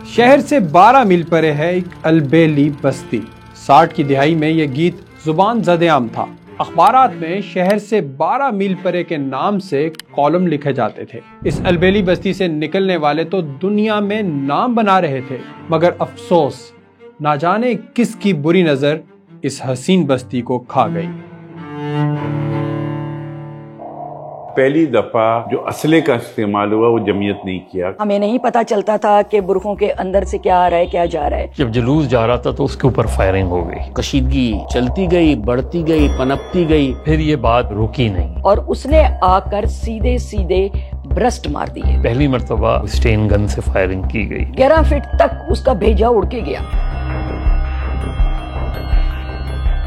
شہر سے 12 میل پرے ہے ایک البیلی بستی۔ 60 کی دہائی میں یہ گیت زبان زد عام تھا۔ اخبارات میں شہر سے 12 میل پرے کے نام سے کالم لکھے جاتے تھے۔ اس البیلی بستی سے نکلنے والے تو دنیا میں نام بنا رہے تھے، مگر افسوس، نہ جانے کس کی بری نظر اس حسین بستی کو کھا گئی۔ پہلی دفعہ جو اسلحے کا استعمال ہوا وہ جمعیت نہیں کیا۔ ہمیں نہیں پتا چلتا تھا کہ برقعوں کے اندر سے کیا آ رہا ہے، کیا جا رہا ہے۔ جب جلوس جا رہا تھا تو اس کے اوپر فائرنگ ہو گئی، کشیدگی چلتی گئی، بڑھتی گئی، پنپتی گئی، پھر یہ بات رکی نہیں اور اس نے آ کر سیدھے سیدھے برسٹ مار دیے۔ پہلی مرتبہ اسٹین گن سے فائرنگ کی گئی۔ 11 فٹ تک اس کا بھیجا اڑ کے گیا۔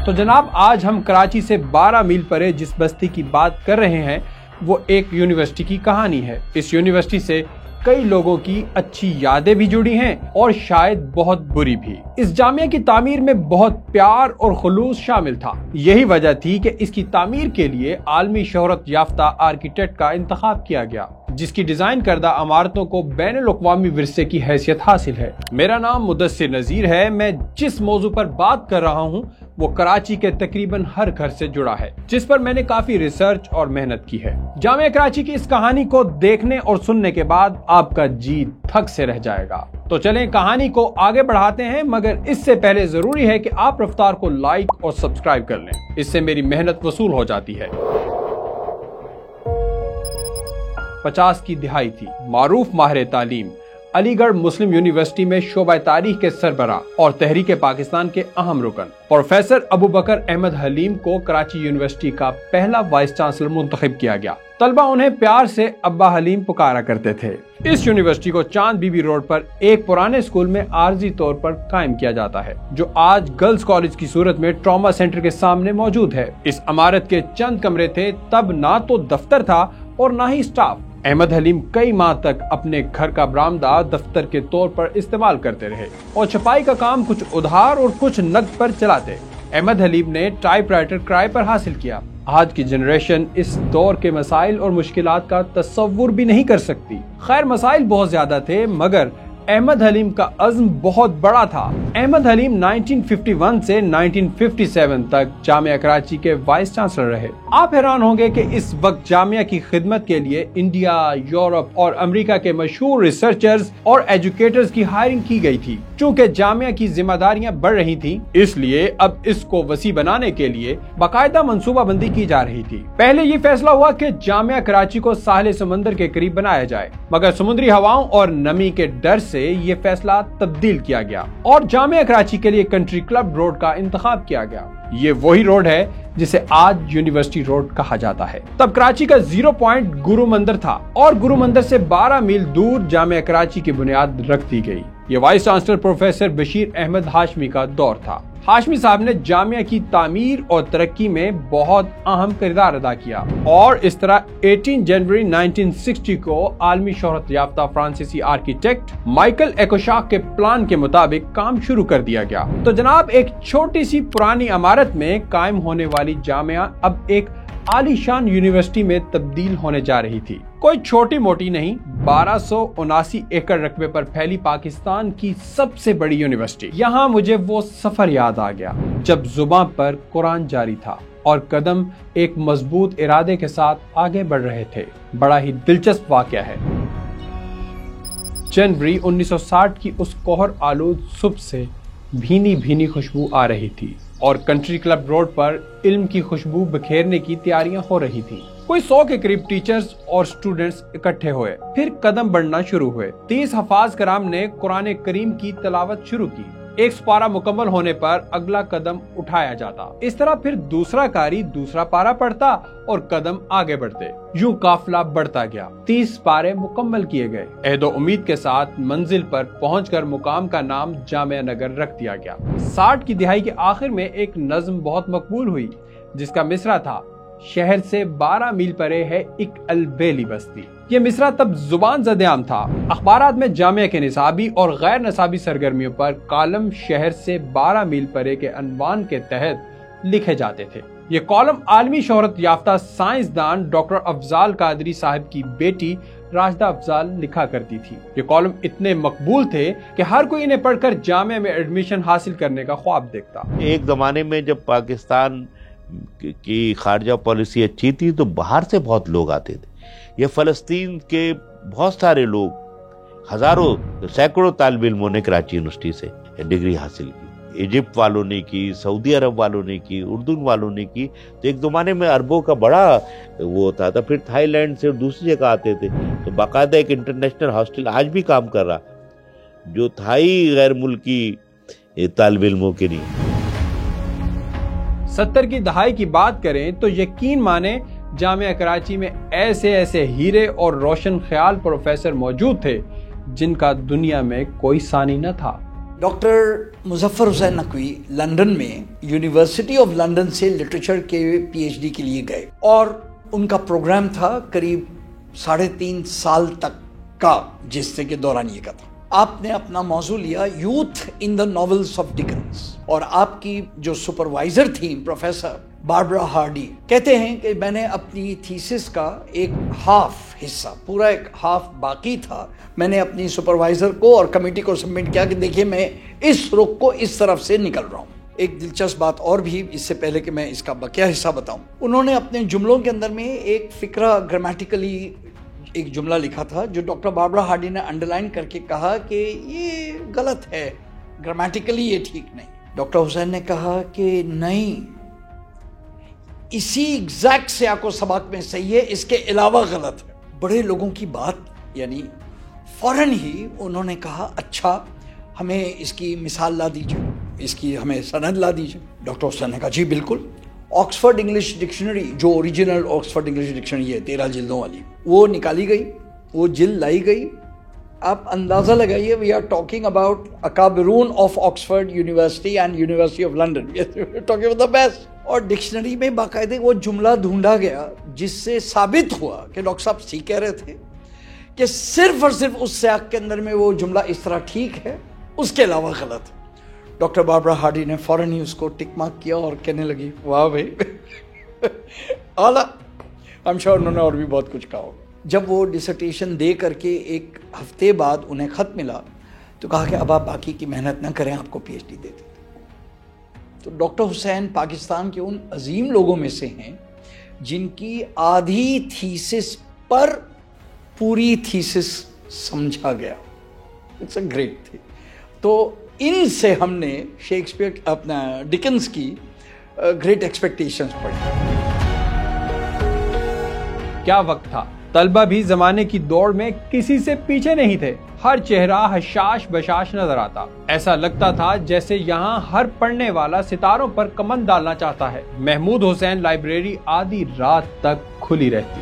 تو جناب، آج ہم کراچی سے 12 میل پرے جس بستی کی بات کر رہے ہیں وہ ایک یونیورسٹی کی کہانی ہے۔ اس یونیورسٹی سے کئی لوگوں کی اچھی یادیں بھی جڑی ہیں اور شاید بہت بری بھی۔ اس جامعہ کی تعمیر میں بہت پیار اور خلوص شامل تھا۔ یہی وجہ تھی کہ اس کی تعمیر کے لیے عالمی شہرت یافتہ آرکیٹیکٹ کا انتخاب کیا گیا، جس کی ڈیزائن کردہ عمارتوں کو بین الاقوامی ورثے کی حیثیت حاصل ہے۔ میرا نام مدثر نذیر ہے۔ میں جس موضوع پر بات کر رہا ہوں وہ کراچی کے تقریباً ہر گھر سے جڑا ہے، جس پر میں نے کافی ریسرچ اور محنت کی ہے۔ جامعہ کراچی کی اس کہانی کو دیکھنے اور سننے کے بعد آپ کا جی تھک سے رہ جائے گا۔ تو چلیں کہانی کو آگے بڑھاتے ہیں، مگر اس سے پہلے ضروری ہے کہ آپ رفتار کو لائک اور سبسکرائب کر لیں، اس سے میری محنت وصول ہو جاتی ہے۔ 50 کی دہائی تھی۔ معروف ماہر تعلیم علی گڑھ مسلم یونیورسٹی میں شعبہ تاریخ کے سربراہ اور تحریک پاکستان کے اہم رکن پروفیسر ابو بکر احمد حلیم کو کراچی یونیورسٹی کا پہلا وائس چانسلر منتخب کیا گیا۔ طلبہ انہیں پیار سے ابا حلیم پکارا کرتے تھے۔ اس یونیورسٹی کو چاند بی بی روڈ پر ایک پرانے اسکول میں عارضی طور پر قائم کیا جاتا ہے، جو آج گرلز کالج کی صورت میں ٹراما سینٹر کے سامنے موجود ہے۔ اس عمارت کے چند کمرے تھے، تب نہ تو دفتر تھا اور نہ ہی اسٹاف۔ احمد حلیم کئی ماہ تک اپنے گھر کا برآمدہ دفتر کے طور پر استعمال کرتے رہے اور چھپائی کا کام کچھ ادھار اور کچھ نقد پر چلاتے۔ احمد حلیم نے ٹائپ رائٹر کرائے پر حاصل کیا۔ آج کی جنریشن اس دور کے مسائل اور مشکلات کا تصور بھی نہیں کر سکتی۔ خیر، مسائل بہت زیادہ تھے، مگر احمد حلیم کا عزم بہت بڑا تھا۔ احمد حلیم 1951 سے 1957 تک جامعہ کراچی کے وائس چانسلر رہے۔ آپ حیران ہوں گے کہ اس وقت جامعہ کی خدمت کے لیے انڈیا، یورپ اور امریکہ کے مشہور ریسرچرز اور ایجوکیٹرز کی ہائرنگ کی گئی تھی۔ چونکہ جامعہ کی ذمہ داریاں بڑھ رہی تھیں، اس لیے اب اس کو وسیع بنانے کے لیے باقاعدہ منصوبہ بندی کی جا رہی تھی۔ پہلے یہ فیصلہ ہوا کہ جامعہ کراچی کو ساحل سمندر کے قریب بنایا جائے، مگر سمندری ہواؤں اور نمی کے ڈر سے یہ فیصلہ تبدیل کیا گیا اور جامعہ کراچی کے لیے کنٹری کلب روڈ کا انتخاب کیا گیا۔ یہ وہی روڈ ہے جسے آج یونیورسٹی روڈ کہا جاتا ہے۔ تب کراچی کا 0 پوائنٹ گرو مندر تھا اور گرو مندر سے 12 میل دور جامعہ کراچی کی بنیاد رکھ دی گئی۔ یہ vice chancellor professor Bashir Ahmad Hashmi کا دور تھا۔ ہاشمی صاحب نے جامعہ کی تعمیر اور ترقی میں بہت اہم کردار ادا کیا اور اس طرح 18 جنوری 1960 کو عالمی شہرت یافتہ فرانسیسی آرکیٹیکٹ مائیکل ایکوشاک کے پلان کے مطابق کام شروع کر دیا گیا۔ تو جناب، ایک چھوٹی سی پرانی عمارت میں قائم ہونے والی جامعہ اب ایک عالی شان یونیورسٹی میں تبدیل ہونے جا رہی تھی۔ کوئی چھوٹی موٹی نہیں، 1279 ایکڑ رقبے پر پھیلی پاکستان کی سب سے بڑی یونیورسٹی۔ یہاں مجھے وہ سفر یاد آ گیا جب زباں پر قرآن جاری تھا اور قدم ایک مضبوط ارادے کے ساتھ آگے بڑھ رہے تھے۔ بڑا ہی دلچسپ واقعہ ہے۔ جنوری 1960 کی اس کوہر آلود صبح سے بھینی بھینی خوشبو آ رہی تھی اور کنٹری کلب روڈ پر علم کی خوشبو بکھیرنے کی تیاریاں ہو رہی تھی۔ کوئی 100 کے قریب ٹیچرز اور سٹوڈنٹس اکٹھے ہوئے، پھر قدم بڑھنا شروع ہوئے۔ 30 حفاظ کرام نے قرآن کریم کی تلاوت شروع کی۔ ایک سپارہ مکمل ہونے پر اگلا قدم اٹھایا جاتا۔ اس طرح پھر دوسرا قاری دوسرا پارہ پڑھتا اور قدم آگے بڑھتے۔ یوں قافلہ بڑھتا گیا۔ 30 پارے مکمل کیے گئے۔ عہد و امید کے ساتھ منزل پر پہنچ کر مقام کا نام جامعہ نگر رکھ دیا گیا۔ 60 کی دہائی کے آخر میں ایک نظم بہت مقبول ہوئی، جس کا مصرع تھا: شہر سے 12 میل پرے ہے ایک البیلی بستی۔ یہ مصرع تب زبان زد عام تھا۔ اخبارات میں جامعہ کے نصابی اور غیر نصابی سرگرمیوں پر کالم شہر سے 12 میل پرے کے عنوان کے تحت لکھے جاتے تھے۔ یہ کالم عالمی شہرت یافتہ سائنسدان ڈاکٹر افضال قادری صاحب کی بیٹی راشدہ افضال لکھا کرتی تھی۔ یہ کالم اتنے مقبول تھے کہ ہر کوئی انہیں پڑھ کر جامعہ میں ایڈمیشن حاصل کرنے کا خواب دیکھتا۔ ایک زمانے میں جب پاکستان کی خارجہ پالیسی اچھی تھی تو باہر سے بہت لوگ آتے تھے۔ یہ فلسطین کے بہت سارے لوگ، ہزاروں سینکڑوں طالب علموں نے کراچی یونیورسٹی سے ڈگری حاصل کی۔ ایجپٹ والوں نے کی، سعودی عرب والوں نے کی، اردن والوں نے کی۔ تو ایک زمانے میں عربوں کا بڑا وہ ہوتا تھا۔ پھر تھائی لینڈ سے اور دوسری جگہ آتے تھے، تو باقاعدہ ایک انٹرنیشنل ہاسٹل آج بھی کام کر رہا جو تھائی غیر ملکی طالب علموں کے لیے۔ 70 کی دہائی کی بات کریں تو یقین مانیں جامعہ کراچی میں ایسے ہیرے اور روشن خیال پروفیسر موجود تھے جن کا دنیا میں کوئی ثانی نہ تھا۔ ڈاکٹر مظفر حسین نقوی لندن میں یونیورسٹی آف لندن سے لٹریچر کے پی ایچ ڈی کے لیے گئے، اور ان کا پروگرام تھا قریب 3.5 سال تک کا، جس سے کہ دورانیے کا تھا۔ آپ نے اپنا موضوع لیا youth in the novels of Dickens, اور آپ کی جو سپروائزر تھیں پروفیسر باربرا ہارڈی کہتے ہیں کہ میں نے اپنی تھیسس کا ایک ہاف حصہ، پورا ایک ہاف باقی تھا، میں نے اپنی سپروائزر کو اور کمیٹی کو سبمٹ کیا کہ دیکھیے میں اس رخ کو اس طرف سے نکل رہا ہوں۔ ایک دلچسپ بات اور بھی، اس سے پہلے کہ میں اس کا بقیہ حصہ بتاؤں، انہوں نے اپنے جملوں کے اندر میں ایک فقرہ گرامیٹیکلی ایک جملہ لکھا تھا جو ڈاکٹر باربرا ہارڈی نے انڈرلائن کر کے کہا کہ یہ غلط ہے، گرامیٹیکلی یہ ٹھیک نہیں۔ ڈاکٹر حسین نے کہا کہ نہیں، اسی ایگزیکٹ سیاق و سباق میں صحیح ہے، اس کے علاوہ غلط ہے۔ بڑے لوگوں کی بات، یعنی فوراً ہی انہوں نے کہا اچھا ہمیں اس کی مثال لا دیجیے، اس کی ہمیں سند لا دیجیے۔ ڈاکٹر حسین نے کہا جی بالکل۔ آکسفورڈ انگلش ڈکشنری، جو اوریجنل آکسفورڈ انگلش ڈکشنری ہے 13 جلدوں والی، وہ نکالی گئی، وہ جلد لائی گئی۔ آپ اندازہ لگائیے، وی آر ٹاکنگ اباؤٹ اکابرون of Oxford University and University of London, talking about the best. اور ڈکشنری میں باقاعدہ وہ جملہ ڈھونڈا گیا جس سے ثابت ہوا کہ ڈاکٹر صاحب ٹھیک کہہ رہے تھے، کہ صرف اور صرف اس سیاق کے اندر میں وہ جملہ اس طرح ٹھیک ہے، اس کے علاوہ غلط ہے۔ ڈاکٹر باربرا ہارڈی نے فوراً ہی اس کو ٹک مارک کیا اور کہنے لگی واہ بھائی اعلیٰ۔ I'm sure انہوں نے اور بھی بہت کچھ کہا ہوگا۔ جب وہ ڈسرٹیشن دے کر کے ایک ہفتے بعد انہیں خط ملا تو کہا کہ اب آپ باقی کی محنت نہ کریں، آپ کو پی ایچ ڈی دے دیتے۔ تو ڈاکٹر حسین پاکستان کے ان عظیم لوگوں میں سے ہیں جن کی آدھی تھیسس پر پوری تھیسس سمجھا گیا۔ It's a great thing. تو ان سے ہم نے شیکسپیئر اپنا ڈکنز کی گریٹ ایکسپیکٹیشنز پڑھی۔ کیا وقت تھا، طلبہ بھی زمانے کی دوڑ میں کسی سے پیچھے نہیں تھے۔ ہر چہرہ حشاش بشاش نظر آتا، ایسا لگتا تھا جیسے یہاں ہر پڑھنے والا ستاروں پر کمند ڈالنا چاہتا ہے۔ محمود حسین لائبریری آدھی رات تک کھلی رہتی،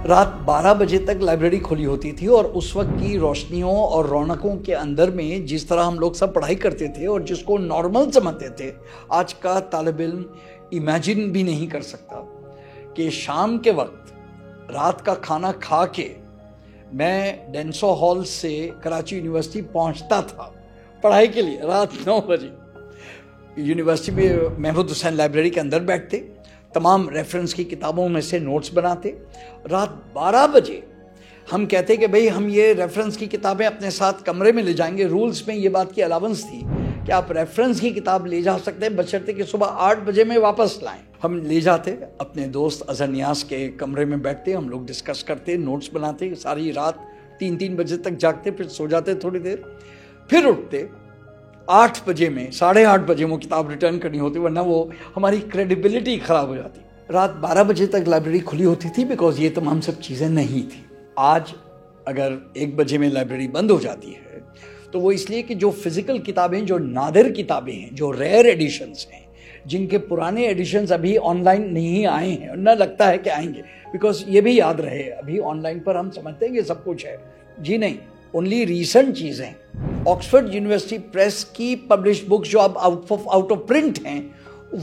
رات 12 بجے تک لائبریری کھلی ہوتی تھی، اور اس وقت کی روشنیوں اور رونقوں کے اندر میں جس طرح ہم لوگ سب پڑھائی کرتے تھے اور جس کو نارمل سمجھتے تھے، آج کا طالب علم امیجن بھی نہیں کر سکتا کہ شام کے وقت رات کا کھانا کھا کے میں ڈینسو ہال سے کراچی یونیورسٹی پہنچتا تھا پڑھائی کے لیے رات 9 بجے۔ یونیورسٹی میں محمود حسین لائبریری کے اندر بیٹھتے، تمام ریفرنس کی کتابوں میں سے نوٹس بناتے۔ رات 12 بجے ہم کہتے کہ بھئی ہم یہ ریفرنس کی کتابیں اپنے ساتھ کمرے میں لے جائیں گے۔ رولز میں یہ بات کی الاونس تھی کہ آپ ریفرنس کی کتاب لے جا سکتے ہیں بشرطے کہ صبح 8 بجے میں واپس لائیں۔ ہم لے جاتے، اپنے دوست اظہر نیاز کے کمرے میں بیٹھتے، ہم لوگ ڈسکس کرتے، نوٹس بناتے، ساری رات 3 بجے تک جاگتے، پھر سو جاتے تھوڑی دیر، پھر اٹھتے 8 بجے میں 8:30 بجے وہ کتاب ریٹرن کرنی ہوتی، ورنہ وہ ہماری کریڈیبلٹی خراب ہو جاتی۔ رات 12 بجے تک لائبریری کھلی ہوتی تھی بیکاز یہ تمام سب چیزیں نہیں تھیں۔ آج اگر 1 بجے میں لائبریری بند ہو جاتی ہے تو وہ اس لیے کہ جو فزیکل کتابیں، جو نادر کتابیں ہیں، جو ریئر ایڈیشنز ہیں، جن کے پرانے ایڈیشنز ابھی آن لائن نہیں آئے ہیں، نہ لگتا ہے کہ آئیں گے، بیکاز یہ بھی یاد رہے ابھی آن لائن پر ہم سمجھتے ہیں کہ سب کچھ ہے، جی نہیں، اونلی ریسنٹ چیزیں۔ آکسفورڈ یونیورسٹی پریس کی پبلش بکس جو اب آؤٹ آف پرنٹ ہیں،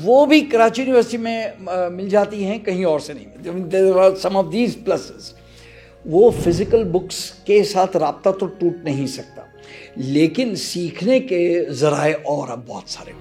وہ بھی کراچی یونیورسٹی میں مل جاتی ہیں، کہیں اور سے نہیں ملتی۔ سم آف دیز پلسز، وہ فزیکل بکس کے ساتھ رابطہ تو ٹوٹ نہیں سکتا، لیکن سیکھنے کے ذرائع اور اب بہت سارے۔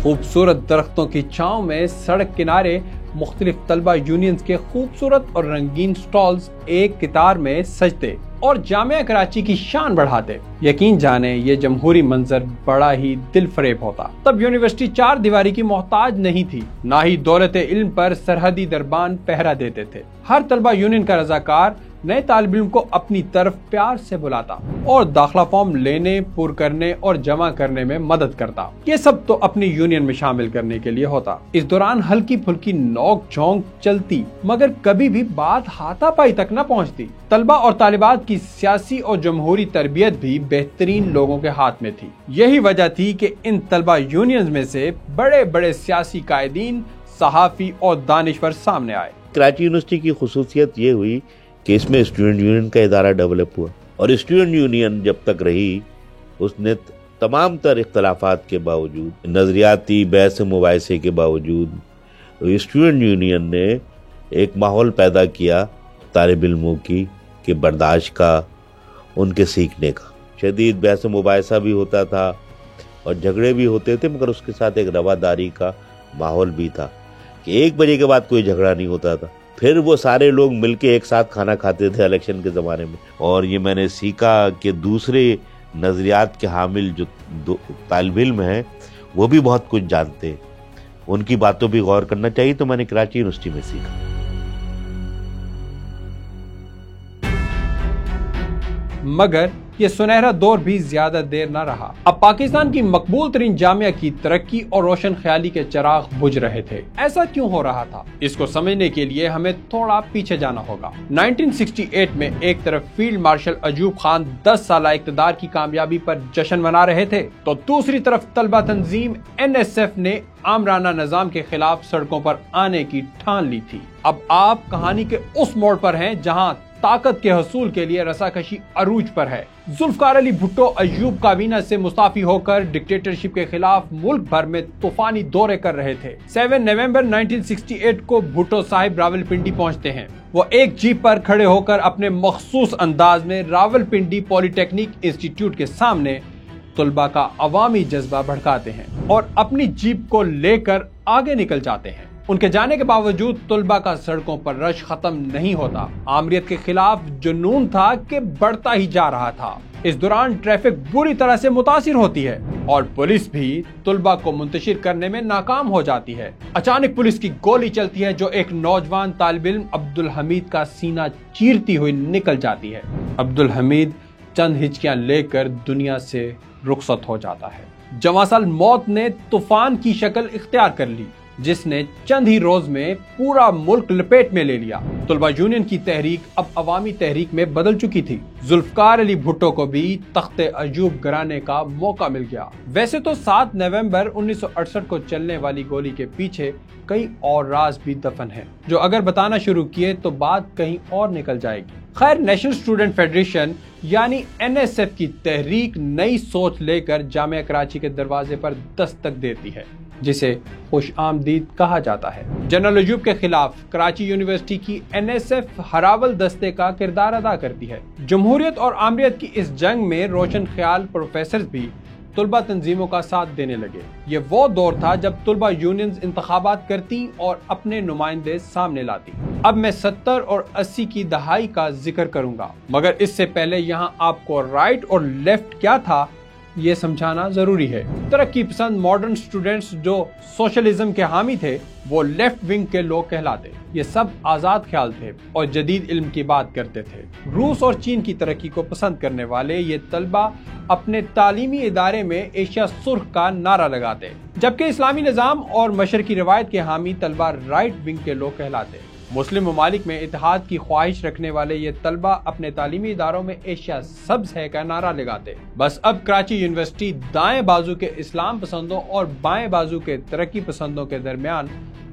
خوبصورت درختوں کی چھاؤں میں سڑک کنارے مختلف طلبہ یونینز کے خوبصورت اور رنگین سٹالز ایک قطار میں سجتے اور جامعہ کراچی کی شان بڑھاتے۔ یقین جانے یہ جمہوری منظر بڑا ہی دل فریب ہوتا۔ تب یونیورسٹی چار دیواری کی محتاج نہیں تھی، نہ ہی دولت علم پر سرحدی دربان پہرا دیتے تھے۔ ہر طلبہ یونین کا رضاکار نئے طالب علم کو اپنی طرف پیار سے بلاتا اور داخلہ فارم لینے، پر کرنے اور جمع کرنے میں مدد کرتا۔ یہ سب تو اپنی یونین میں شامل کرنے کے لیے ہوتا۔ اس دوران ہلکی پھلکی نوک جھونک چلتی، مگر کبھی بھی بات ہاتھا پائی تک نہ پہنچتی۔ طلبہ اور طالبات کی سیاسی اور جمہوری تربیت بھی بہترین لوگوں کے ہاتھ میں تھی۔ یہی وجہ تھی کہ ان طلبہ یونینز میں سے بڑے بڑے سیاسی قائدین، صحافی اور دانشور سامنے آئے۔ کراچی یونیورسٹی کی خصوصیت یہ ہوئی کہ اس میں اسٹوڈنٹ یونین کا ادارہ ڈیولپ ہوا، اور اسٹوڈنٹ یونین جب تک رہی اس نے تمام تر اختلافات کے باوجود، نظریاتی بحث مباحثے کے باوجود، اسٹوڈنٹ یونین نے ایک ماحول پیدا کیا طالب علموں کی کہ برداشت کا، ان کے سیکھنے کا۔ شدید بحث مباحثہ بھی ہوتا تھا اور جھگڑے بھی ہوتے تھے، مگر اس کے ساتھ ایک رواداری کا ماحول بھی تھا کہ 1 بجے کے بعد کوئی جھگڑا نہیں ہوتا تھا۔ پھر وہ سارے لوگ مل کے ایک ساتھ کھانا کھاتے تھے الیکشن کے زمانے میں۔ اور یہ میں نے سیکھا کہ دوسرے نظریات کے حامل جو طالب علم ہیں وہ بھی بہت کچھ جانتے ہیں، ان کی باتوں بھی غور کرنا چاہیے۔ تو میں نے کراچی یونیورسٹی میں سیکھا۔ مگر یہ سنہرا دور بھی زیادہ دیر نہ رہا۔ اب پاکستان کی مقبول ترین جامعہ کی ترقی اور روشن خیالی کے چراغ بجھ رہے تھے۔ ایسا کیوں ہو رہا تھا؟ اس کو سمجھنے کے لیے ہمیں تھوڑا پیچھے جانا ہوگا۔ 1968 میں ایک طرف فیلڈ مارشل ایوب خان 10 سالہ اقتدار کی کامیابی پر جشن منا رہے تھے، تو دوسری طرف طلبہ تنظیم NSF نے آمرانہ نظام کے خلاف سڑکوں پر آنے کی ٹھان لی تھی۔ اب آپ کہانی کے اس موڑ پر ہیں جہاں طاقت کے حصول کے لیے رساکشی عروج پر ہے۔ ذوالفقار علی بھٹو ایوب کابینہ سے مستعفی ہو کر ڈکٹیٹرشپ کے خلاف ملک بھر میں طوفانی دورے کر رہے تھے۔ 7 نومبر 1968 کو بھٹو صاحب راولپنڈی پہنچتے ہیں۔ وہ ایک جیپ پر کھڑے ہو کر اپنے مخصوص انداز میں راولپنڈی پولی ٹیکنیک انسٹیٹیوٹ کے سامنے طلبہ کا عوامی جذبہ بھڑکاتے ہیں اور اپنی جیپ کو لے کر آگے نکل جاتے ہیں۔ ان کے جانے کے باوجود طلبہ کا سڑکوں پر رش ختم نہیں ہوتا۔ آمریت کے خلاف جنون تھا کہ بڑھتا ہی جا رہا تھا۔ اس دوران ٹریفک بری طرح سے متاثر ہوتی ہے اور پولیس بھی طلبہ کو منتشر کرنے میں ناکام ہو جاتی ہے۔ اچانک پولیس کی گولی چلتی ہے جو ایک نوجوان طالب علم عبدالحمید کا سینہ چیرتی ہوئی نکل جاتی ہے۔ عبدالحمید چند ہچکیاں لے کر دنیا سے رخصت ہو جاتا ہے۔ جواں سال موت نے طوفان کی شکل اختیار کر لی جس نے چند ہی روز میں پورا ملک لپیٹ میں لے لیا۔ طلبہ یونین کی تحریک اب عوامی تحریک میں بدل چکی تھی۔ ذوالفقار علی بھٹو کو بھی تخت ایوب گرانے کا موقع مل گیا۔ ویسے تو 7 نومبر 1968 کو چلنے والی گولی کے پیچھے کئی اور راز بھی دفن ہیں جو اگر بتانا شروع کیے تو بات کہیں اور نکل جائے گی۔ خیر، نیشنل اسٹوڈنٹ فیڈریشن یعنی NSF کی تحریک نئی سوچ لے کر جامعہ کراچی کے دروازے پر دستک دیتی ہے جسے خوش آمدید کہا جاتا ہے۔ جنرل ایوب کے خلاف کراچی یونیورسٹی کی NSF ہراول دستے کا کردار ادا کرتی ہے۔ جمہوریت اور آمریت کی اس جنگ میں روشن خیال پروفیسرز بھی طلبہ تنظیموں کا ساتھ دینے لگے۔ یہ وہ دور تھا جب طلبہ یونینز انتخابات کرتی اور اپنے نمائندے سامنے لاتی۔ اب میں 70 اور 80 کی دہائی کا ذکر کروں گا، مگر اس سے پہلے یہاں آپ کو رائٹ اور لیفٹ کیا تھا یہ سمجھانا ضروری ہے۔ ترقی پسند ماڈرن سٹوڈنٹس جو سوشلزم کے حامی تھے وہ لیفٹ ونگ کے لوگ کہلاتے۔ یہ سب آزاد خیال تھے اور جدید علم کی بات کرتے تھے۔ روس اور چین کی ترقی کو پسند کرنے والے یہ طلبہ اپنے تعلیمی ادارے میں ایشیا سرخ کا نعرہ لگاتے، جبکہ اسلامی نظام اور مشرقی روایت کے حامی طلبہ رائٹ ونگ کے لوگ کہلاتے۔ مسلم ممالک میں اتحاد کی خواہش رکھنے والے یہ طلبہ اپنے تعلیمی اداروں میں ایشیا سبز ہے کا نعرہ لگاتے۔ بس اب کراچی یونیورسٹی دائیں بازو کے اسلام پسندوں اور بائیں بازو کے ترقی پسندوں کے درمیان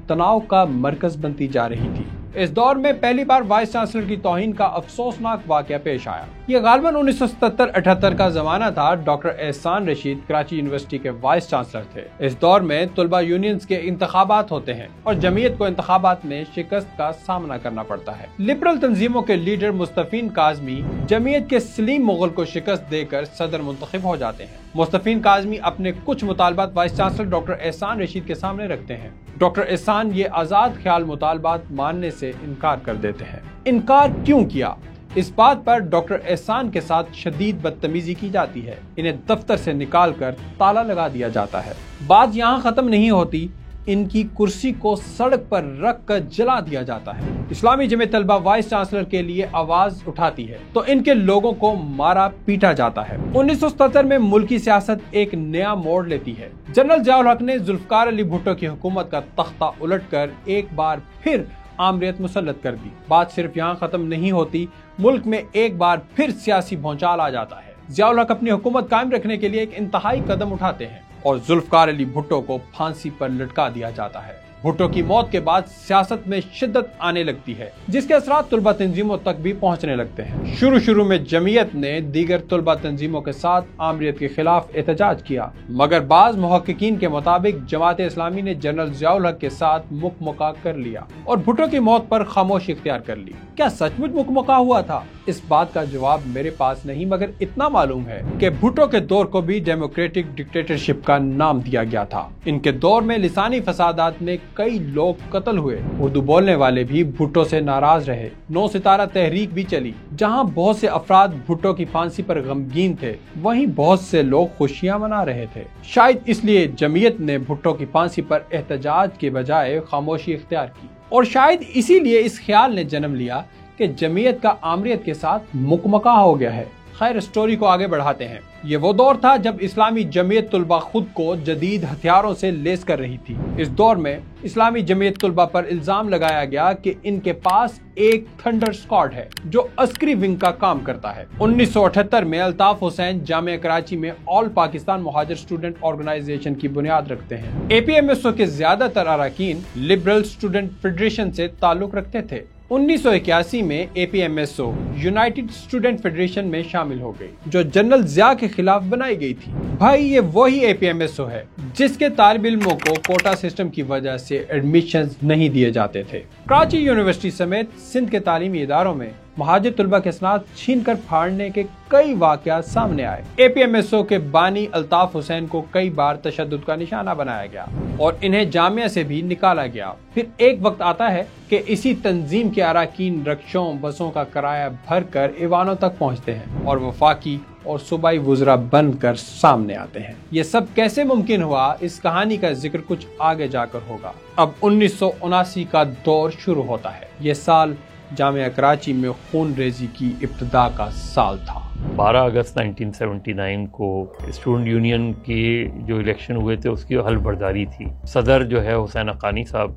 تناؤ کا مرکز بنتی جا رہی تھی۔ اس دور میں پہلی بار وائس چانسلر کی توہین کا افسوسناک واقعہ پیش آیا۔ یہ غالباً 1977-78 کا زمانہ تھا۔ ڈاکٹر احسان رشید کراچی یونیورسٹی کے وائس چانسلر تھے۔ اس دور میں طلبہ یونینز کے انتخابات ہوتے ہیں اور جمعیت کو انتخابات میں شکست کا سامنا کرنا پڑتا ہے۔ لبرل تنظیموں کے لیڈر مصطفین کاظمی جمعیت کے سلیم مغل کو شکست دے کر صدر منتخب ہو جاتے ہیں۔ مستفین کاظمی اپنے کچھ مطالبات وائس چانسلر ڈاکٹر احسان رشید کے سامنے رکھتے ہیں۔ ڈاکٹر احسان یہ آزاد خیال مطالبات ماننے سے انکار کر دیتے ہیں۔ انکار کیوں کیا؟ اس بات پر ڈاکٹر احسان کے ساتھ شدید بدتمیزی کی جاتی ہے، انہیں دفتر سے نکال کر تالا لگا دیا جاتا ہے۔ بات یہاں ختم نہیں ہوتی، ان کی کرسی کو سڑک پر رکھ کر جلا دیا جاتا ہے۔ اسلامی جمعیت طلبہ وائس چانسلر کے لیے آواز اٹھاتی ہے تو ان کے لوگوں کو مارا پیٹا جاتا ہے۔ 1977 میں ملکی سیاست ایک نیا موڑ لیتی ہے۔ جنرل ضیاء الحق نے ذوالفقار علی بھٹو کی حکومت کا تختہ الٹ کر ایک بار پھر آمریت مسلط کر دی۔ بات صرف یہاں ختم نہیں ہوتی، ملک میں ایک بار پھر سیاسی بھونچال آ جاتا ہے۔ ضیاء الحق اپنی حکومت قائم رکھنے کے لیے ایک انتہائی قدم اٹھاتے ہیں اور ذوالفقار علی بھٹو کو پھانسی پر لٹکا دیا جاتا ہے۔ بھٹو کی موت کے بعد سیاست میں شدت آنے لگتی ہے، جس کے اثرات طلبہ تنظیموں تک بھی پہنچنے لگتے ہیں۔ شروع میں جمعیت نے دیگر طلبہ تنظیموں کے ساتھ آمریت کے خلاف احتجاج کیا، مگر بعض محققین کے مطابق جماعت اسلامی نے جنرل ضیاء الحق کے ساتھ مکمکا کر لیا اور بھٹو کی موت پر خاموشی اختیار کر لی۔ کیا سچ مچ مکمکا ہوا تھا؟ اس بات کا جواب میرے پاس نہیں، مگر اتنا معلوم ہے کہ بھٹو کے دور کو بھی ڈیموکریٹک ڈکٹیٹرشپ کا نام دیا گیا تھا۔ ان کے دور میں لسانی فسادات میں کئی لوگ قتل ہوئے، اردو بولنے والے بھی بھٹو سے ناراض رہے، 9 ستارہ تحریک بھی چلی۔ جہاں بہت سے افراد بھٹو کی پھانسی پر غمگین تھے، وہیں بہت سے لوگ خوشیاں منا رہے تھے۔ شاید اس لیے جمعیت نے بھٹو کی پھانسی پر احتجاج کے بجائے خاموشی اختیار کی، اور شاید اسی لیے اس خیال نے جنم لیا کہ جمعیت کا آمریت کے ساتھ مکمکا ہو گیا ہے۔ خیر، اسٹوری کو آگے بڑھاتے ہیں۔ یہ وہ دور تھا جب اسلامی جمعیت طلبہ خود کو جدید ہتھیاروں سے لیس کر رہی تھی۔ اس دور میں اسلامی جمعیت طلبہ پر الزام لگایا گیا کہ ان کے پاس ایک تھنڈر اسکواڈ ہے جو عسکری ونگ کا کام کرتا ہے۔ 1978 میں الطاف حسین جامعہ کراچی میں آل پاکستان مہاجر اسٹوڈنٹ آرگنائزیشن کی بنیاد رکھتے ہیں۔ APMSO کے زیادہ تر اراکین لبرل اسٹوڈنٹ فیڈریشن سے تعلق رکھتے تھے۔ 1981 میں APMSO یونائٹڈ اسٹوڈنٹ فیڈریشن میں شامل ہو گئی، جو جنرل ضیاء کے خلاف بنائی گئی تھی۔ بھائی، یہ وہی APMSO ہے جس کے طالب علموں کو کوٹا سسٹم کی وجہ سے ایڈمیشنز نہیں دیے جاتے تھے۔ کراچی یونیورسٹی سمیت سندھ کے تعلیمی اداروں میں مہاجر طلبہ کے اسناد چھین کر پھاڑنے کے کئی واقعات سامنے آئے۔ APMSO کے بانی الطاف حسین کو کئی بار تشدد کا نشانہ بنایا گیا اور انہیں جامعہ سے بھی نکالا گیا۔ پھر ایک وقت آتا ہے کہ اسی تنظیم کے اراکین رکشوں بسوں کا کرایہ بھر کر ایوانوں تک پہنچتے ہیں اور وفاقی اور صوبائی وزراء بن کر سامنے آتے ہیں۔ یہ سب کیسے ممکن ہوا، اس کہانی کا ذکر کچھ آگے جا کر ہوگا۔ اب 1979 کا دور شروع ہوتا ہے۔ یہ سال جامعہ کراچی میں خون ریزی کی ابتدا کا سال تھا۔ 12 اگست 1979 کو اسٹوڈنٹ یونین کے جو الیکشن ہوئے تھے اس کی حلف برداری تھی۔ صدر جو ہے حسین حقانی صاحب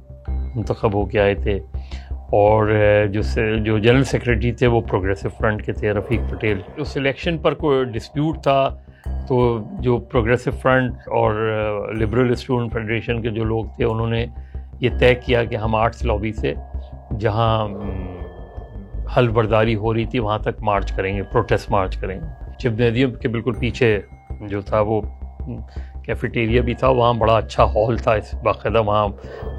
منتخب ہو کے آئے تھے، اور جو جنرل سیکریٹری تھے وہ پروگریسو فرنٹ کے تھے، رفیق پٹیل۔ اس الیکشن پر کوئی ڈسپیوٹ تھا تو جو پروگریسو فرنٹ اور لبرل اسٹوڈنٹ فیڈریشن کے جو لوگ تھے انہوں نے یہ طے کیا کہ ہم آرٹس لابی سے جہاں حلف برداری ہو رہی تھی وہاں تک مارچ کریں گے، پروٹیسٹ مارچ کریں گے۔ جمنیزیم کے بالکل پیچھے جو تھا وہ کیفیٹیریا بھی تھا، وہاں بڑا اچھا ہال تھا، باقاعدہ وہاں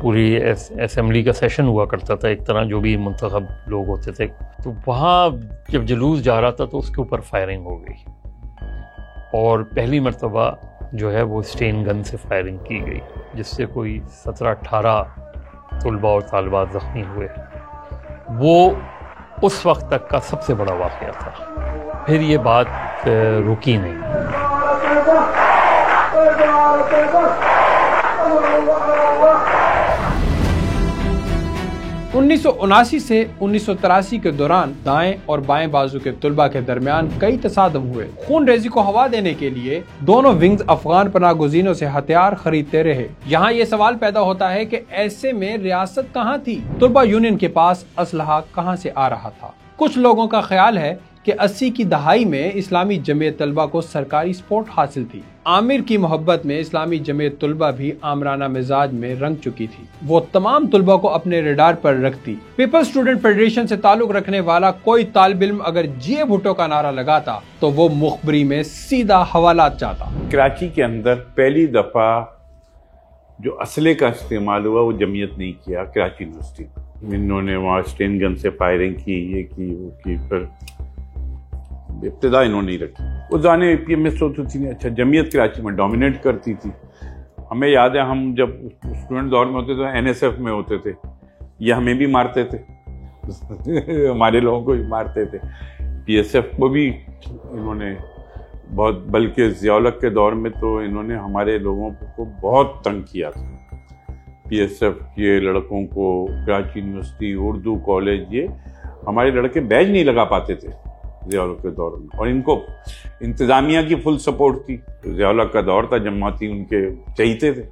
پوری اسمبلی کا سیشن ہوا کرتا تھا، ایک طرح جو بھی منتخب لوگ ہوتے تھے۔ تو وہاں جب جلوس جا رہا تھا تو اس کے اوپر فائرنگ ہو گئی، اور پہلی مرتبہ جو ہے وہ اسٹین گن سے فائرنگ کی گئی، جس سے کوئی 17-18 طلباء اور طالبات زخمی ہوئے۔ وہ اس وقت تک کا سب سے بڑا واقعہ تھا۔ پھر یہ بات رکی نہیں۔ 1979 سے 1983 کے دوران دائیں اور بائیں بازو کے طلبہ کے درمیان کئی تصادم ہوئے۔ خون ریزی کو ہوا دینے کے لیے دونوں ونگز افغان پناہ گزینوں سے ہتھیار خریدتے رہے۔ یہاں یہ سوال پیدا ہوتا ہے کہ ایسے میں ریاست کہاں تھی؟ طلبہ یونین کے پاس اسلحہ کہاں سے آ رہا تھا؟ کچھ لوگوں کا خیال ہے کہ 80 کی دہائی میں اسلامی جمعیت طلبہ کو سرکاری سپورٹ حاصل تھی۔ عامر کی محبت میں اسلامی جمعیت طلبہ بھی آمرانہ مزاج میں رنگ چکی تھی۔ وہ تمام طلبہ کو اپنے ریڈار پر رکھتی۔ پیپلز اسٹوڈنٹ فیڈریشن سے تعلق رکھنے والا کوئی طالب علم اگر جیے بھٹو کا نعرہ لگاتا تو وہ مخبری میں سیدھا حوالات چاہتا۔ کراچی کے اندر پہلی دفعہ جو اسلحے کا استعمال ہوا وہ جمعیت نہیں کیا، کراچی یونیورسٹی انہوں نے وہاں اسٹین گن سے فائرنگ کی، یہ کی وہ کی، پھر ابتدا انہوں نے رکھی۔ اس زمانے PMS ہوتی تھی. اچھا جمعیت کراچی میں ڈومینیٹ کرتی تھی. ہمیں یاد ہے ہم جب اسٹوڈنٹ دور میں ہوتے تھے NSF میں ہوتے تھے, یہ ہمیں بھی مارتے تھے, ہمارے لوگوں کو بھی مارتے تھے. PSF کو بھی انہوں نے بہت, بلکہ ضیاء الحق کے دور میں تو انہوں نے ہمارے لوگوں کو بہت تنگ کیا تھا. PSF کے لڑکوں کو کراچی یونیورسٹی, اردو کالج, یہ ہمارے لڑکے بیج نہیں لگا پاتے تھے ضیاء الحق کے دور میں, اور ان کو انتظامیہ کی فل سپورٹ تھی. ضیاء الحق کا دور تھا, جماعتی ان کے چہیتے تھے.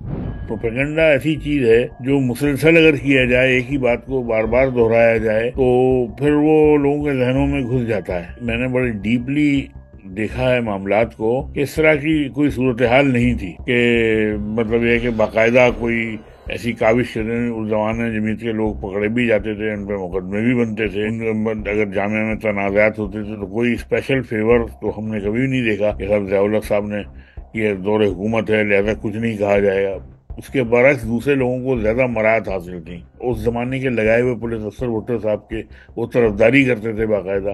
پروپیگنڈا ایسی چیز ہے جو مسلسل اگر کیا جائے, ایک ہی بات کو بار بار دہرایا جائے, تو پھر وہ لوگوں کے ذہنوں میں گھس جاتا ہے. میں نے بڑے ڈیپلی دیکھا ہے معاملات کو کہ اس طرح کی کوئی صورتحال نہیں تھی کہ مطلب یہ کہ باقاعدہ کوئی ایسی کاوش کریں. اس زمانے میں جمعیت کے لوگ پکڑے بھی جاتے تھے, ان پہ مقدمے بھی بنتے تھے, اگر جامعہ میں تنازعات ہوتے تھے تو کوئی اسپیشل فیور تو ہم نے کبھی نہیں دیکھا کہ صاحب ضیاء الحق صاحب نے یہ دور حکومت ہے لہذا کچھ نہیں کہا جائے گا. اس کے برعکس دوسرے لوگوں کو زیادہ مراحت حاصل تھیں. اس زمانے کے لگائے ہوئے پولیس افسر بھٹو صاحب کے وہ طرفداری کرتے تھے, باقاعدہ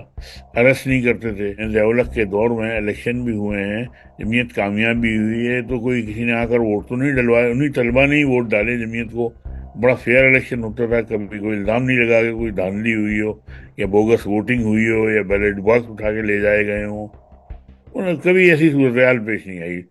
ارسٹ نہیں کرتے تھے. ضیاء الحق کے دور میں الیکشن بھی ہوئے ہیں, جمعیت کامیاب بھی ہوئی ہے, تو کوئی کسی نے آ کر ووٹ تو نہیں ڈلوائے, انہیں طلبہ نے ہی ووٹ ڈالے جمعیت کو. بڑا فیئر الیکشن ہوتا تھا, کبھی کوئی الزام نہیں لگا کہ کوئی دھاندلی ہوئی ہو یا بوگس ووٹنگ ہوئی ہو یا بیلٹ باکس اٹھا کے لے جائے گئے ہوں. کبھی ایسی صورتحال پیش نہیں آئی.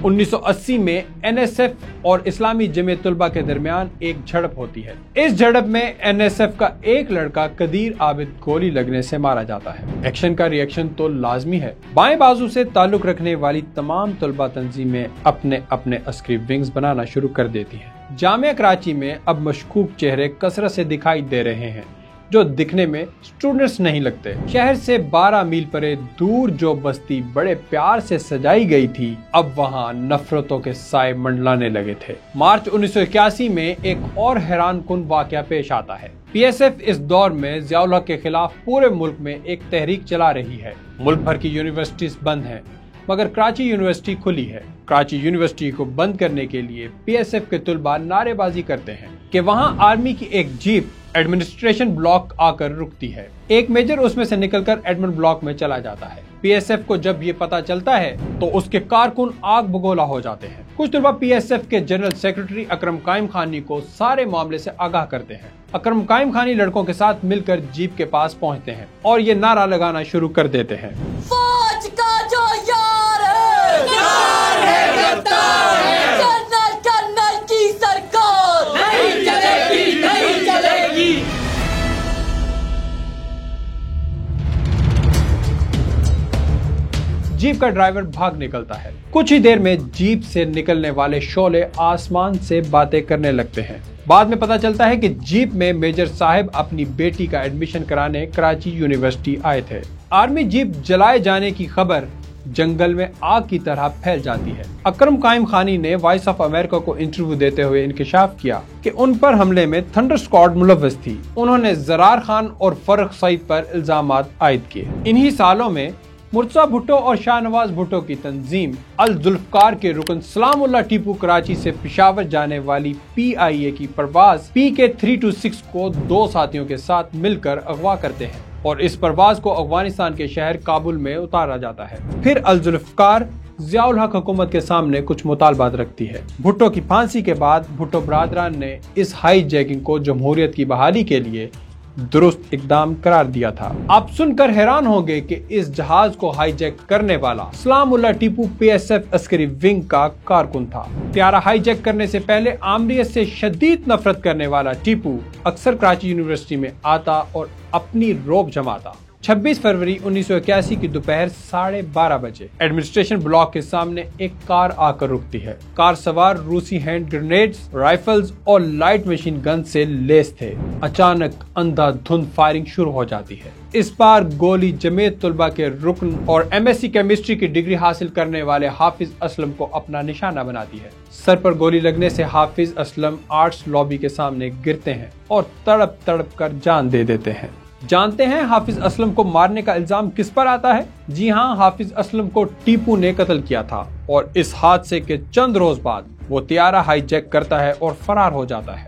1980 میں NSF اور اسلامی جمعیت طلبہ کے درمیان ایک جھڑپ ہوتی ہے. اس جھڑپ میں NSF کا ایک لڑکا قدیر عابد گولی لگنے سے مارا جاتا ہے. ایکشن کا ریئیکشن تو لازمی ہے. بائیں بازو سے تعلق رکھنے والی تمام طلبہ تنظیمیں اپنے اپنے عسکری ونگز بنانا شروع کر دیتی ہیں. جامعہ کراچی میں اب مشکوک چہرے کثرت سے دکھائی دے رہے ہیں جو دکھنے میں اسٹوڈنٹس نہیں لگتے. شہر سے 12 میل پرے دور جو بستی بڑے پیار سے سجائی گئی تھی, اب وہاں نفرتوں کے سائے منڈلانے لگے تھے. مارچ 1981 میں ایک اور حیران کن واقعہ پیش آتا ہے. PSF اس دور میں ضیاء الحق کے خلاف پورے ملک میں ایک تحریک چلا رہی ہے. ملک بھر کی یونیورسٹیز بند ہیں مگر کراچی یونیورسٹی کھلی ہے. کراچی یونیورسٹی کو بند کرنے کے لیے PSF کے طلباء نعرے بازی کرتے ہیں کہ وہاں آرمی کی ایک جیپ ایڈمنسٹریشن بلاک آ کر رکتی ہے. ایک میجر اس میں سے نکل کر ایڈمن بلاک میں چلا جاتا ہے. PSF کو جب یہ پتا چلتا ہے تو اس کے کارکن آگ بگولا ہو جاتے ہیں. کچھ طلباء PSF کے جنرل سیکرٹری اکرم قائم خانی کو سارے معاملے سے آگاہ کرتے ہیں. اکرم قائم خانی لڑکوں کے ساتھ مل کر جیپ کے پاس پہنچتے ہیں اور یہ نعرہ لگانا شروع کر دیتے ہیں, فوج کا جو یار ہے, یار ہے, غدار ہے, جنرل کرنل کی سرکار نہیں چلے گی, نہیں چلے گی. جیپ کا ڈرائیور بھاگ نکلتا ہے. کچھ ہی دیر میں جیپ سے نکلنے والے شعلے آسمان سے باتیں کرنے لگتے ہیں. بعد میں پتا چلتا ہے کہ جیپ میں میجر صاحب اپنی بیٹی کا ایڈمیشن کرانے کراچی یونیورسٹی آئے تھے. آرمی جیپ جلائے جانے کی خبر جنگل میں آگ کی طرح پھیل جاتی ہے. اکرم قائم خانی نے وائس آف امریکہ کو انٹرویو دیتے ہوئے انکشاف کیا کہ ان پر حملے میں تھنڈر اسکواڈ ملوث تھی. انہوں نے زرار خان اور فرق سعید پر الزامات عائد کیے. انہی سالوں میں مرتضی بھٹو اور شاہ نواز بھٹو کی تنظیم الذوالفقار کے رکن سلام اللہ ٹیپو کراچی سے پشاور جانے والی PIA کی پرواز PK-326 کو 2 ساتھیوں کے ساتھ مل کر اغوا کرتے ہیں اور اس پرواز کو افغانستان کے شہر کابل میں اتارا جاتا ہے. پھر الذوالفقار ضیاء الحق حکومت کے سامنے کچھ مطالبات رکھتی ہے. بھٹو کی پھانسی کے بعد بھٹو برادران نے اس ہائی جیکنگ کو جمہوریت کی بحالی کے لیے درست اقدام قرار دیا تھا. آپ سن کر حیران ہوں گے کہ اس جہاز کو ہائی جیک کرنے والا سلام اللہ ٹیپو PSF عسکری ونگ کا کارکن تھا. طیارہ ہائی جیک کرنے سے پہلے آمریت سے شدید نفرت کرنے والا ٹیپو اکثر کراچی یونیورسٹی میں آتا اور اپنی روب جماتا. 26 فروری 1981 کی دوپہر 12:30 بجے ایڈمنسٹریشن بلاک کے سامنے ایک کار آ کر رکتی ہے. کار سوار روسی ہینڈ گرینیڈز، رائفلز اور لائٹ مشین گن سے لیس تھے. اچانک اندھا دھند فائرنگ شروع ہو جاتی ہے. اس بار گولی جمعیت طلبہ کے رکن اور MSc کیمسٹری کی ڈگری حاصل کرنے والے حافظ اسلم کو اپنا نشانہ بناتی ہے. سر پر گولی لگنے سے حافظ اسلم آرٹس لابی کے سامنے گرتے ہیں اور تڑپ تڑپ کر جان دے دیتے ہیں. جانتے ہیں حافظ اسلم کو مارنے کا الزام کس پر آتا ہے؟ جی ہاں، حافظ اسلم کو ٹیپو نے قتل کیا تھا اور اس حادثے کے چند روز بعد وہ طیارہ ہائی جیک کرتا ہے اور فرار ہو جاتا ہے.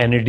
NED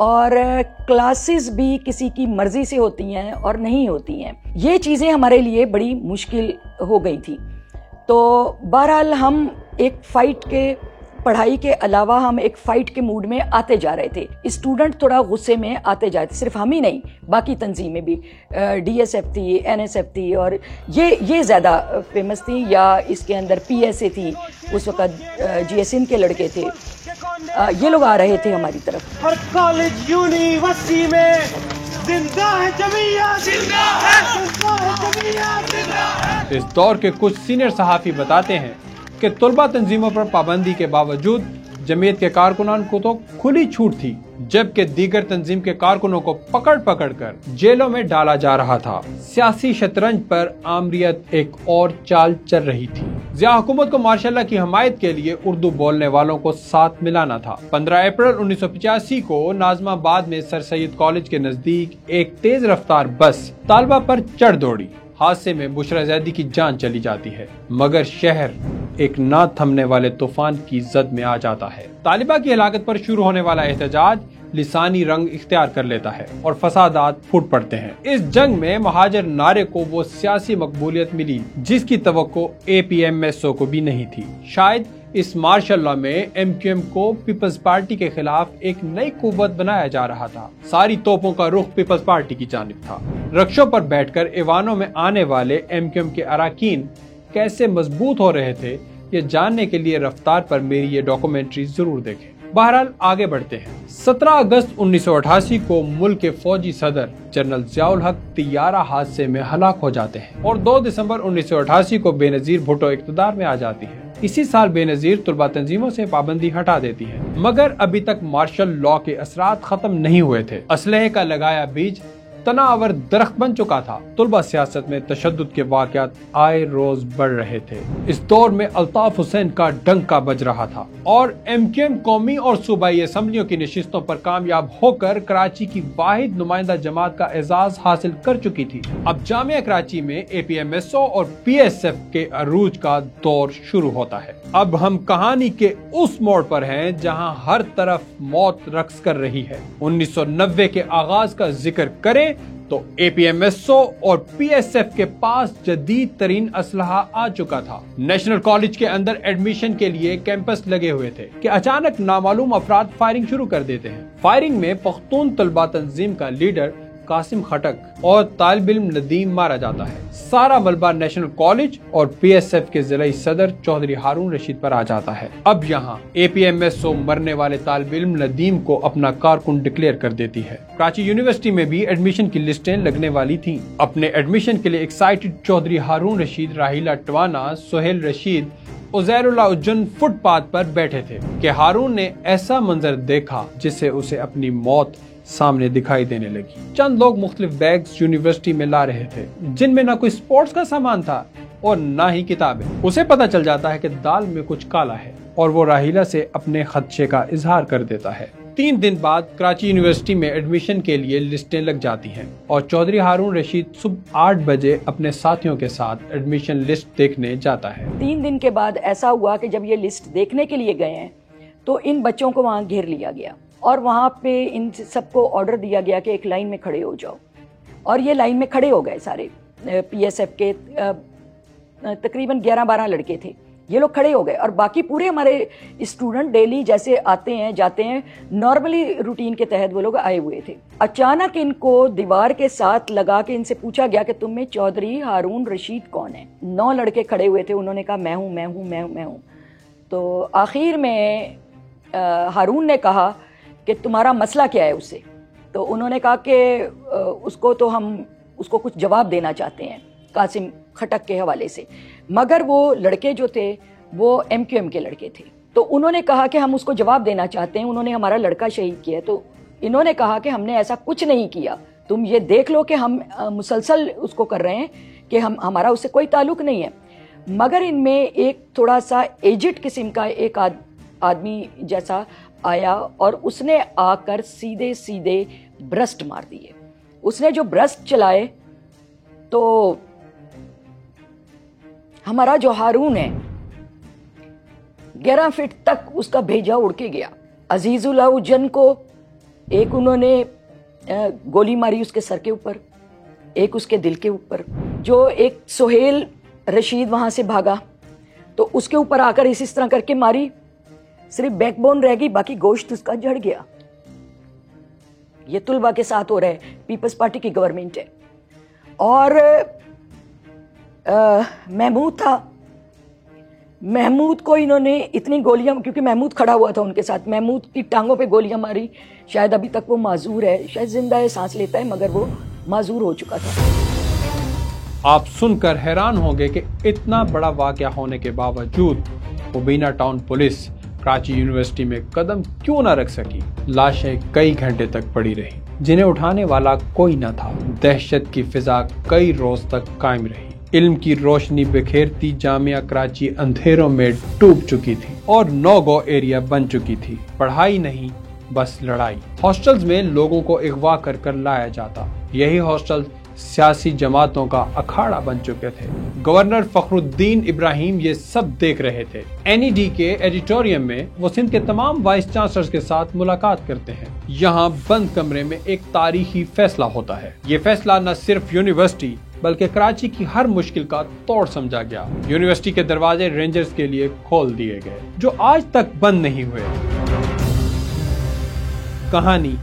اور کلاسز بھی کسی کی مرضی سے ہوتی ہیں اور نہیں ہوتی ہیں. یہ چیزیں ہمارے لیے بڑی مشکل ہو گئی تھی. تو بہرحال ہم ایک فائٹ کے پڑھائی کے علاوہ ہم ایک فائٹ کے موڈ میں آتے جا رہے تھے. اسٹوڈنٹ تھوڑا غصے میں آتے جاتے تھے, صرف ہم ہی نہیں, باقی تنظیمیں بھی, ڈی ایس ایف تھی, این ایس ایف تھی, اور یہ زیادہ فیمس تھی, یا اس کے اندر پی ایس اے تھی اس وقت, جی ایس ان کے لڑکے تھے, یہ لوگ آ رہے تھے ہماری طرف. ہر کالج یونیورسٹی میں زندہ ہے جمعیت, زندہ ہے جمعیت. اس دور کے کچھ سینئر صحافی بتاتے ہیں کہ طلبہ تنظیموں پر پابندی کے باوجود جمعیت کے کارکنان کو تو کھلی چھوٹ تھی, جبکہ دیگر تنظیم کے کارکنوں کو پکڑ پکڑ کر جیلوں میں ڈالا جا رہا تھا. سیاسی شطرنج پر آمریت ایک اور چال چل رہی تھی. ضیاء حکومت کو ماشاء اللہ کی حمایت کے لیے اردو بولنے والوں کو ساتھ ملانا تھا. 15 اپریل 1985 کو ناظم آباد میں سر سید کالج کے نزدیک ایک تیز رفتار بس طالبہ پر چڑھ دوڑی. حادثے میں بشرا زیدی کی جان چلی جاتی ہے, مگر شہر ایک نہ تھمنے والے طوفان کی زد میں آ جاتا ہے. طالبہ کی ہلاکت پر شروع ہونے والا احتجاج لسانی رنگ اختیار کر لیتا ہے اور فسادات پھوٹ پڑتے ہیں. اس جنگ میں مہاجر نعرے کو وہ سیاسی مقبولیت ملی جس کی توقع اے پی ایم ایس او کو بھی نہیں تھی. شاید اس مارشل لا میں ایم کیو ایم کو پیپلز پارٹی کے خلاف ایک نئی قوت بنایا جا رہا تھا. ساری توپوں کا رخ پیپلز پارٹی کی جانب تھا. رکشوں پر بیٹھ کر ایوانوں میں آنے والے ایم کیو ایم کے اراکین کیسے مضبوط ہو رہے تھے, یہ جاننے کے لیے رفتار پر میری یہ ڈاکومنٹری ضرور دیکھیں. بہرحال آگے بڑھتے ہیں. 17 اگست 1988 کو ملک کے فوجی صدر جنرل ضیاء الحق طیارہ حادثے میں ہلاک ہو جاتے ہیں اور 2 دسمبر 1988 کو بے نظیر بھٹو اقتدار میں آ جاتی ہے. اسی سال بے نظیر طلبہ تنظیموں سے پابندی ہٹا دیتی ہے, مگر ابھی تک مارشل لا کے اثرات ختم نہیں ہوئے تھے. اسلحے کا لگایا بیج تناور درخت بن چکا تھا. طلبہ سیاست میں تشدد کے واقعات آئے روز بڑھ رہے تھے. اس دور میں الطاف حسین کا ڈنکا بج رہا تھا اور ایم کیو ایم قومی اور صوبائی اسمبلیوں کی نشستوں پر کامیاب ہو کر کراچی کی واحد نمائندہ جماعت کا اعزاز حاصل کر چکی تھی. اب جامعہ کراچی میں اے پی ایم ایس او اور پی ایس ایف کے عروج کا دور شروع ہوتا ہے. اب ہم کہانی کے اس موڑ پر ہیں جہاں ہر طرف موت رقص کر رہی ہے. 1990 کے آغاز کا ذکر کریں تو اے پی ایم ایس او اور پی ایس ایف کے پاس جدید ترین اسلحہ آ چکا تھا. نیشنل کالج کے اندر ایڈمیشن کے لیے کیمپس لگے ہوئے تھے کہ اچانک نامعلوم افراد فائرنگ شروع کر دیتے ہیں. فائرنگ میں پختون طلبہ تنظیم کا لیڈر قاسم خٹک اور طالب علم ندیم مارا جاتا ہے. سارا ملبہ نیشنل کالج اور پی ایس ایف کے ضلعی صدر چودھری ہارون رشید پر آ جاتا ہے. اب یہاں اے پی ایم ایس او مرنے والے طالب علم ندیم کو اپنا کارکن ڈکلیئر کر دیتی ہے. کراچی یونیورسٹی میں بھی ایڈمیشن کی لسٹیں لگنے والی تھیں. اپنے ایڈمیشن کے لیے ایکسائٹڈ چودھری ہارون رشید, راہیلہ ٹوانا, سہیل رشید, عزیر اللہ اجن فٹ پاتھ پر بیٹھے تھے کہ ہارون نے ایسا منظر دیکھا جس سے اسے اپنی موت سامنے دکھائی دینے لگی. چند لوگ مختلف بیگز یونیورسٹی میں لا رہے تھے جن میں نہ کوئی سپورٹس کا سامان تھا اور نہ ہی کتابیں. اسے پتہ چل جاتا ہے کہ دال میں کچھ کالا ہے اور وہ راہیلہ سے اپنے خدشے کا اظہار کر دیتا ہے. 3 دن بعد کراچی یونیورسٹی میں ایڈمیشن کے لیے لسٹیں لگ جاتی ہیں اور چودھری ہارون رشید صبح 8 بجے اپنے ساتھیوں کے ساتھ ایڈمیشن لسٹ دیکھنے جاتا ہے. 3 دن کے بعد ایسا ہوا کہ جب یہ لسٹ دیکھنے کے لیے گئے ہیں تو ان بچوں کو وہاں گھیر لیا گیا اور وہاں پہ ان سب کو آرڈر دیا گیا کہ ایک لائن میں کھڑے ہو جاؤ, اور یہ لائن میں کھڑے ہو گئے سارے. پی ایس ایف کے تقریباً 11-12 لڑکے تھے, یہ لوگ کھڑے ہو گئے اور باقی پورے ہمارے اسٹوڈنٹ ڈیلی جیسے آتے ہیں جاتے ہیں نارملی روٹین کے تحت وہ لوگ آئے ہوئے تھے. اچانک ان کو دیوار کے ساتھ لگا کے ان سے پوچھا گیا کہ تم میں چودھری ہارون رشید کون ہے. 9 لڑکے کھڑے ہوئے تھے, انہوں نے کہا میں ہوں میں ہوں میں ہوں میں ہوں. تو آخر میں ہارون نے کہا کہ تمہارا مسئلہ کیا ہے اس سے. تو انہوں نے کہا کہ اس کو تو ہم اس کو کچھ جواب دینا چاہتے ہیں قاسم خٹک کے حوالے سے, مگر وہ لڑکے جو تھے وہ ایم کیو ایم کے لڑکے تھے. تو انہوں نے کہا کہ ہم اس کو جواب دینا چاہتے ہیں, انہوں نے ہمارا لڑکا شہید کیا ہے. تو انہوں نے کہا کہ ہم نے ایسا کچھ نہیں کیا, تم یہ دیکھ لو کہ ہم مسلسل اس کو کر رہے ہیں کہ ہمارا اس سے کوئی تعلق نہیں ہے. مگر ان میں ایک تھوڑا سا ایجڈ قسم کا ایک آدمی جیسا آیا اور اس نے آ کر سیدھے سیدھے برسٹ مار دیے. اس نے جو برسٹ چلائے تو ہمارا جو ہارون ہے 11 فٹ تک اس کا بھیجا اڑ کے گیا. عزیز اللہ اجن کو ایک انہوں نے گولی ماری اس کے سر کے اوپر، ایک اس کے دل کے اوپر. جو ایک سہیل رشید وہاں سے بھاگا تو اس کے اوپر آ کر اس طرح کر کے ماری، صرف بیک بون رہ گئی، باقی گوشت اس کا جھڑ گیا. یہ طلبہ کے ساتھ ہو رہا ہے، پیپلز پارٹی کی گورنمنٹ ہے. اور محمود تھا، محمود کو انہوں نے اتنی گولیاں، کیونکہ محمود کھڑا ہوا تھا ان کے ساتھ، محمود کی ٹانگوں پہ گولیاں ماری. شاید ابھی تک وہ معذور ہے، شاید زندہ ہے، سانس لیتا ہے، مگر وہ معذور ہو چکا تھا. آپ سن کر حیران ہوں گے کہ اتنا بڑا واقعہ ہونے کے باوجود مبینہ ٹاؤن پولیس کراچی یونیورسٹی میں قدم کیوں نہ رکھ سکی. لاشیں کئی گھنٹے تک پڑی رہی جنہیں اٹھانے والا کوئی نہ تھا. دہشت کی فضا کئی روز تک قائم رہی. علم کی روشنی بکھیرتی جامعہ کراچی اندھیروں میں ڈوب چکی تھی اور نو گو ایریا بن چکی تھی. پڑھائی نہیں، بس لڑائی. ہاسٹلز میں لوگوں کو اغوا کر کر لایا جاتا. یہی ہاسٹل سیاسی جماعتوں کا اکھاڑا بن چکے تھے. گورنر فخر الدین ابراہیم یہ سب دیکھ رہے تھے. NED کے ایڈیٹوریم میں وہ سندھ کے تمام وائس چانسلرز کے ساتھ ملاقات کرتے ہیں. یہاں بند کمرے میں ایک تاریخی فیصلہ ہوتا ہے. یہ فیصلہ نہ صرف یونیورسٹی بلکہ کراچی کی ہر مشکل کا توڑ سمجھا گیا. یونیورسٹی کے دروازے رینجرز کے لیے کھول دیے گئے جو آج تک بند نہیں ہوئے. کہانی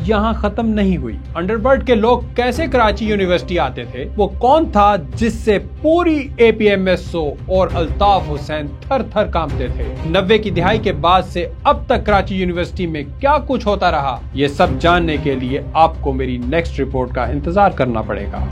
یہاں ختم نہیں ہوئی. انڈرورلڈ کے لوگ کیسے کراچی یونیورسٹی آتے تھے؟ وہ کون تھا جس سے پوری APMSO اور الطاف حسین تھر تھر کانپتے تھے؟ 90 کی دہائی کے بعد سے اب تک کراچی یونیورسٹی میں کیا کچھ ہوتا رہا؟ یہ سب جاننے کے لیے آپ کو میری نیکسٹ رپورٹ کا انتظار کرنا پڑے گا.